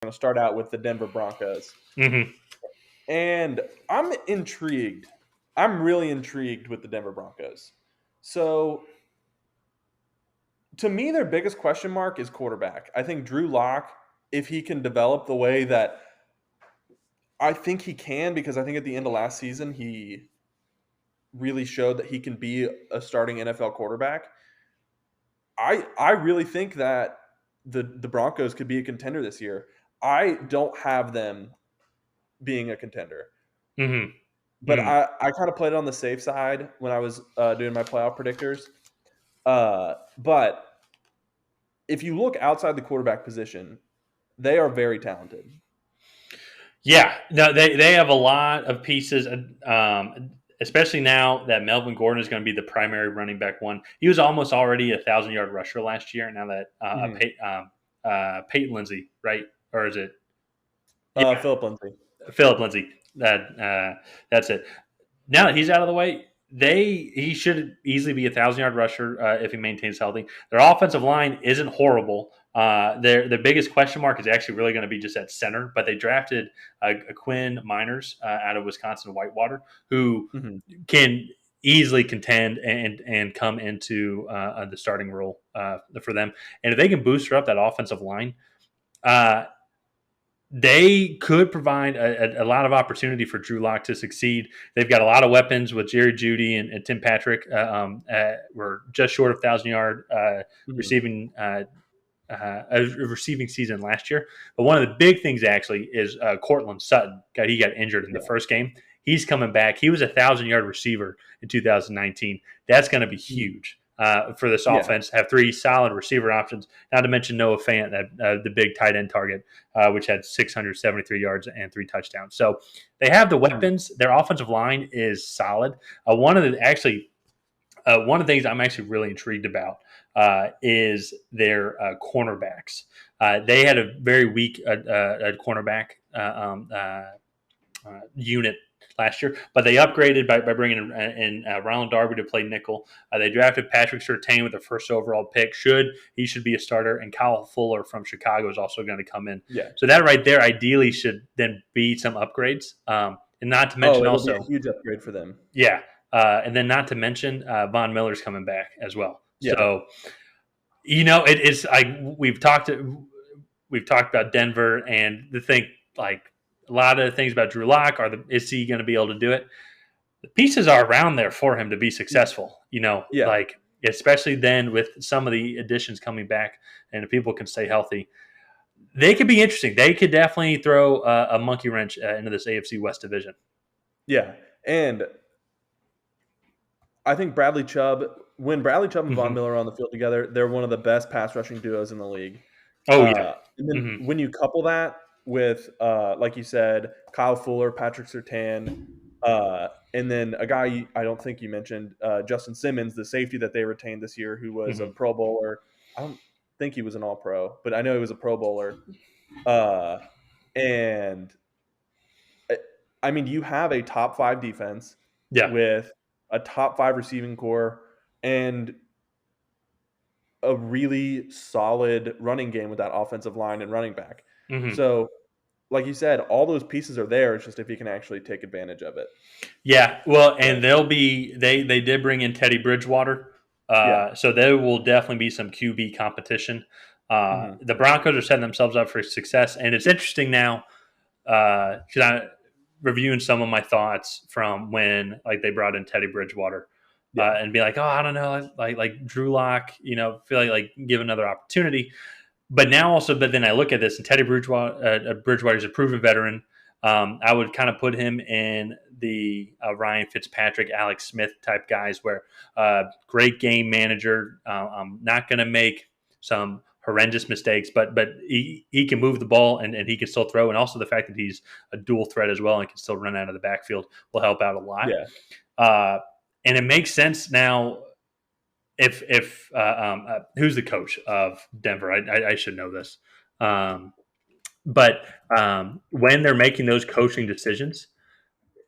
going to start out with the Denver Broncos. Mm-hmm. And I'm intrigued. I'm really intrigued with the Denver Broncos. So, to me, their biggest question mark is quarterback. I think Drew Lock, if he can develop the way that I think he can, because I think at the end of last season, he really showed that he can be a starting NFL quarterback. I really think that the Broncos could be a contender this year. I don't have them being a contender. Mm-hmm. But I kind of played it on the safe side when I was doing my playoff predictors. But if you look outside the quarterback position, they are very talented. Yeah, no, they have a lot of pieces, especially now that Melvin Gordon is going to be the primary running back one. He was almost already a 1,000-yard rusher last year. Now that Peyton Lindsay, right? Or is it? Yeah, Philip Lindsay. Philip Lindsay. That's it. Now that he's out of the way, he should easily be a 1,000-yard rusher if he maintains healthy. Their offensive line isn't horrible. Their biggest question mark is actually really going to be just at center, but they drafted Quinn Miners out of Wisconsin Whitewater, who can easily contend and come into the starting role for them. And if they can booster up that offensive line, they could provide a lot of opportunity for Drew Lock to succeed. They've got a lot of weapons with Jerry Jeudy and Tim Patrick. We're just short of 1,000-yard receiving season last year. But one of the big things actually is Cortland Sutton. He got injured in the first game. He's coming back. He was a 1,000-yard receiver in 2019. That's going to be huge. For this offense, have three solid receiver options. Not to mention Noah Fant, the big tight end target, which had 673 yards and 3 touchdowns. So they have the weapons. Their offensive line is solid. One of the things I'm actually really intrigued about is their cornerbacks. They had a very weak cornerback unit last year, but they upgraded by bringing in Ronald Darby to play nickel. They drafted Patrick Surtain with the first overall pick. He should be a starter, and Kyle Fuller from Chicago is also going to come in. Yeah. So that right there ideally should then be some upgrades, and not to mention also be a huge upgrade for them. Yeah, and then not to mention Von Miller's coming back as well. Yeah. So it's like we've talked about Denver, and the thing like. A lot of the things about Drew Lock is he going to be able to do it? The pieces are around there for him to be successful, like especially then with some of the additions coming back and if people can stay healthy, they could be interesting. They could definitely throw a monkey wrench into this AFC West division. Yeah. And I think when Bradley Chubb and Von Miller are on the field together, they're one of the best pass rushing duos in the league. Oh, yeah. And then when you couple that with, like you said, Kyle Fuller, Patrick Surtain, and then a guy I don't think you mentioned, Justin Simmons, the safety that they retained this year, who was a Pro Bowler. I don't think he was an All-Pro, but I know he was a Pro Bowler. And I mean, you have a top 5 defense with a top 5 receiving core and a really solid running game with that offensive line and running back. So, like you said, all those pieces are there. It's just if you can actually take advantage of it. Yeah, well, and they did bring in Teddy Bridgewater, so there will definitely be some QB competition. The Broncos are setting themselves up for success, and it's interesting now because I'm reviewing some of my thoughts from when they brought in Teddy Bridgewater. And be like, oh, I don't know, like Drew Lock, feel like give another opportunity. But then I look at this, and Teddy Bridgewater is a proven veteran. I would kind of put him in the Ryan Fitzpatrick, Alex Smith type guys, where great game manager. Not going to make some horrendous mistakes, but he can move the ball and he can still throw. And also the fact that he's a dual threat as well and can still run out of the backfield will help out a lot. Yeah. And it makes sense now. If who's the coach of Denver? I should know this. But when they're making those coaching decisions,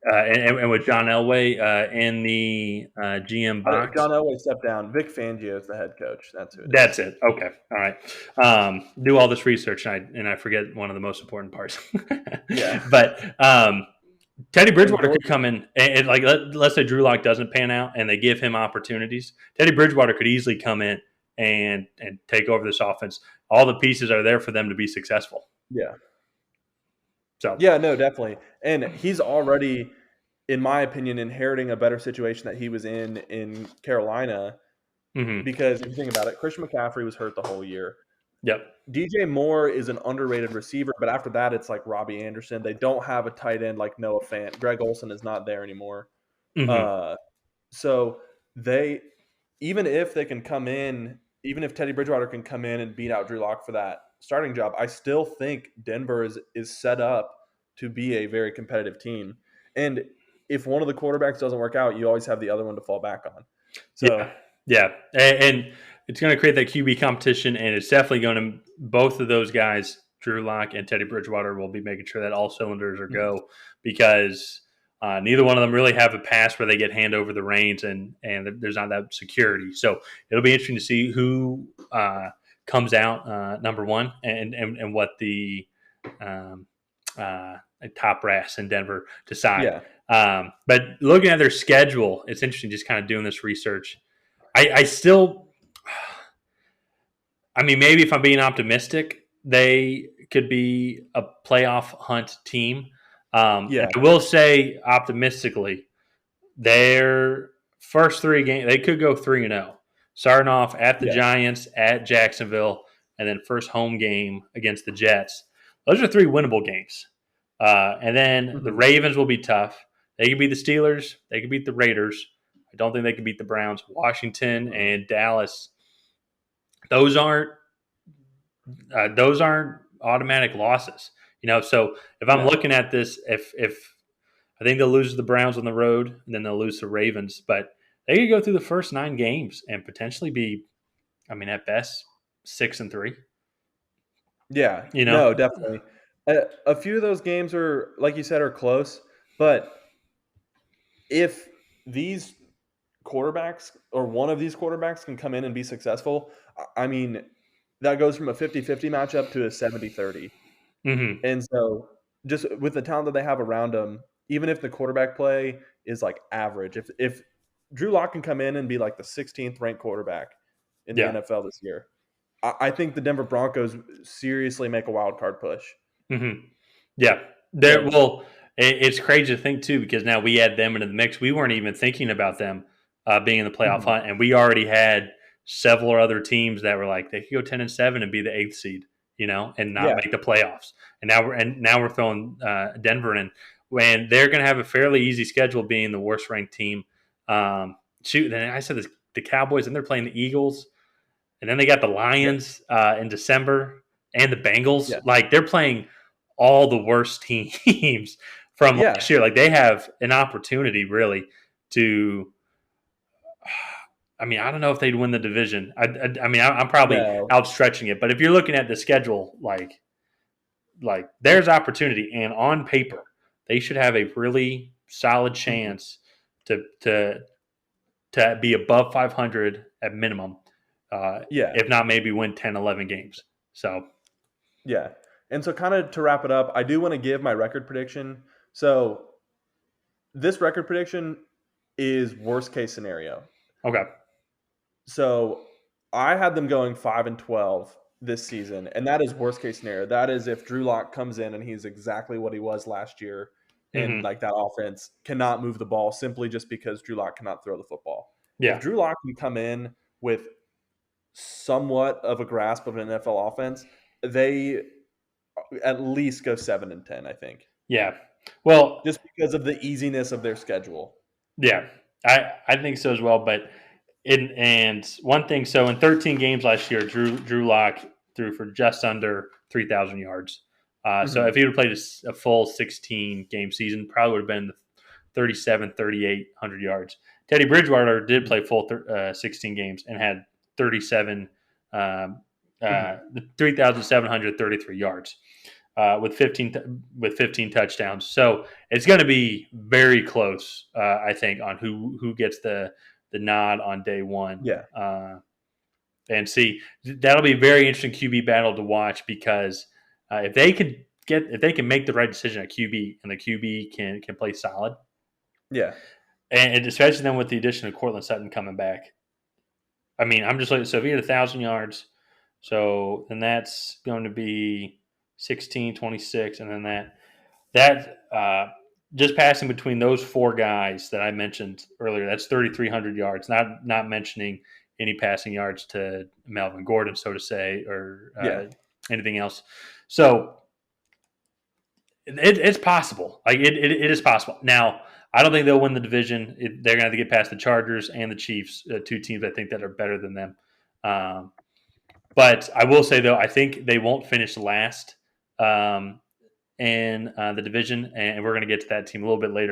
And with John Elway in the GM box. John Elway stepped down. Vic Fangio is the head coach. That's who it is. That's it. Okay. All right. Do all this research, and I forget one of the most important parts. Yeah. But Teddy Bridgewater could come in and like let's say Drew Lock doesn't pan out and they give him opportunities. Teddy Bridgewater could easily come in and take over this offense. All the pieces are there for them to be successful. Yeah. So yeah, no, definitely. And he's already, in my opinion, inheriting a better situation that he was in Carolina. Because if you think about it, Christian McCaffrey was hurt the whole year. Yep. DJ Moore is an underrated receiver, but after that, it's like Robbie Anderson. They don't have a tight end like Noah Fant. Greg Olsen is not there anymore. So they, even if they can come in, even if Teddy Bridgewater can come in and beat out Drew Lock for that starting job, I still think Denver is set up to be a very competitive team. And if one of the quarterbacks doesn't work out, you always have the other one to fall back on. So yeah. And it's going to create that QB competition, and it's definitely going to both of those guys, Drew Lock and Teddy Bridgewater, will be making sure that all cylinders are go because neither one of them really have a pass where they get hand over the reins and there's not that security. So it'll be interesting to see who comes out number one and what the top brass in Denver decide. Yeah. But looking at their schedule, it's interesting just kind of doing this research. I still, I mean, maybe if I'm being optimistic, they could be a playoff hunt team. I will say optimistically, their first 3 games, they could go 3-0, starting off at the Giants, at Jacksonville, and then first home game against the Jets. Those are 3 winnable games. And then the Ravens will be tough. They could beat the Steelers. They could beat the Raiders. I don't think they can beat the Browns. Washington and Dallas, those aren't automatic losses. So if I'm looking at this, if I think they'll lose to the Browns on the road, and then they'll lose to Ravens, but they could go through the first 9 games and potentially be, I mean, at best 6-3. Yeah, no, definitely. A few of those games are, like you said, are close, but if these quarterbacks or one of these quarterbacks can come in and be successful, I mean, that goes from a 50-50 matchup to a 70-30. And so just with the talent that they have around them, even if the quarterback play is like average, if Drew Lock can come in and be like the 16th ranked quarterback in the NFL this year, I think the Denver Broncos seriously make a wild card push. Yeah. Well, it's crazy to think, too, because now we add them into the mix. We weren't even thinking about them being in the playoff hunt, and we already had several other teams that were like, they could go 10-7 and be the 8th seed, and not make the playoffs. And now we're throwing Denver in when they're going to have a fairly easy schedule being the worst ranked team. Then I said the Cowboys, and they're playing the Eagles. And then they got the Lions in December and the Bengals. Like, they're playing all the worst teams from last year. Like, they have an opportunity, really, to – I mean, I don't know if they'd win the division. I mean, I'm probably outstretching it. But if you're looking at the schedule, like there's opportunity. And on paper, they should have a really solid chance to be above 500 at minimum. If not, maybe win 10, 11 games. So, yeah. And so kind of to wrap it up, I do want to give my record prediction. So this record prediction is worst case scenario. Okay. So I had them going 5-12 this season, and that is worst case scenario. That is if Drew Lock comes in and he's exactly what he was last year, and like that offense cannot move the ball simply just because Drew Lock cannot throw the football. Yeah. If Drew Lock can come in with somewhat of a grasp of an NFL offense, they at least go 7-10, I think. Yeah. Well, just because of the easiness of their schedule. Yeah, I think so as well. But and one thing, so in 13 games last year, Drew Lock threw for just under 3,000 yards. So if he would have played a full 16 game season, probably would have been 3,800 yards. Teddy Bridgewater did play full 16 games and had 3,733 yards. with 15 touchdowns. So it's going to be very close, I think, on who gets the nod on day one. Yeah. And see, that'll be a very interesting QB battle to watch because if they can make the right decision at QB and the QB can play solid, Yeah. and especially then with the addition of Cortland Sutton coming back. I mean, I'm just looking. So if he had 1,000 yards, so then that's going to be 16, 26, and then that just passing between those four guys that I mentioned earlier, that's 3,300 yards. Not mentioning any passing yards to Melvin Gordon, so to say, or anything else. So it's possible. Like it is possible. Now, I don't think they'll win the division. They're going to have to get past the Chargers and the Chiefs, two teams I think that are better than them. But I will say, though, I think they won't finish last in the division, and we're going to get to that team a little bit later.